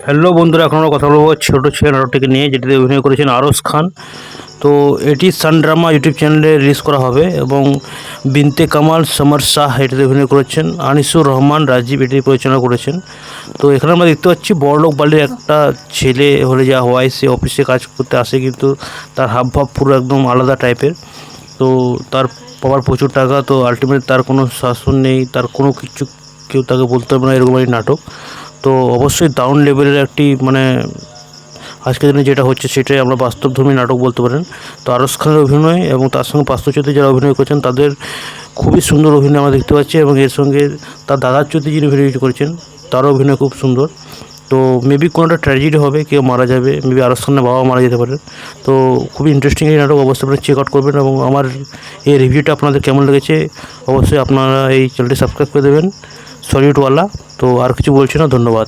Hello বন্ধুরা, এখন আমরা কথা বলবো ছোট ছেলে নাটকটিকে নিয়ে, যেটিতে অভিনয় করেছেন আরশ খান। তো এটি সান ড্রামা ইউটিউব চ্যানেলে রিলিজ করা হবে এবং বিনতে কামাল সমর শাহ এটিতে অভিনয় করেছেন। আনিসুর রহমান রাজীব এটি পরিচালনা করেছেন। তো এখানে আমরা দেখতে পাচ্ছি বড়লোক বাড়ির একটা ছেলে হলে যা হয়, সে অফিসে কাজ করতে আসে, কিন্তু তার হাবভাব পুরো একদম আলাদা টাইপের। তো তার পাওয়ার প্রচুর টাকা, তো আলটিমেট তার কোনো শাসন নেই, তার কোনো কিছু কেউ তাকে বলতে পারবে না, এরকম একটি নাটক। তো অবশ্যই ডাউন লেভেলের একটি আজকের দিনে যেটা হচ্ছে সেটাই আমরা বাস্তবধর্মী নাটক বলতে পারেন। তো আরশ খানের অভিনয় এবং তার সঙ্গে পার্থ চৌধুরী যারা অভিনয় করেছেন তাদের খুবই সুন্দর অভিনয় আমরা দেখতে পাচ্ছি, এবং এর সঙ্গে তার দাদার চৌধুরী যিনি অভিনয় করেছেন তারও অভিনয় খুব সুন্দর। তো মেবি কোনো একটা ট্র্যাজেডি হবে, কেউ মারা যাবে, মেবি আরশ খানের বাবা মারা যেতে পারে। তো খুবই ইন্টারেস্টিং এই নাটক, অবশ্যই আপনারা চেক আউট করবেন। এবং আমার এই রিভিউটা আপনাদের কেমন লেগেছে অবশ্যই আপনারা এই চ্যানেলটি সাবস্ক্রাইব করে দেবেন, সলিউটওয়ালা। তো আর কিছু বলছি না, ধন্যবাদ।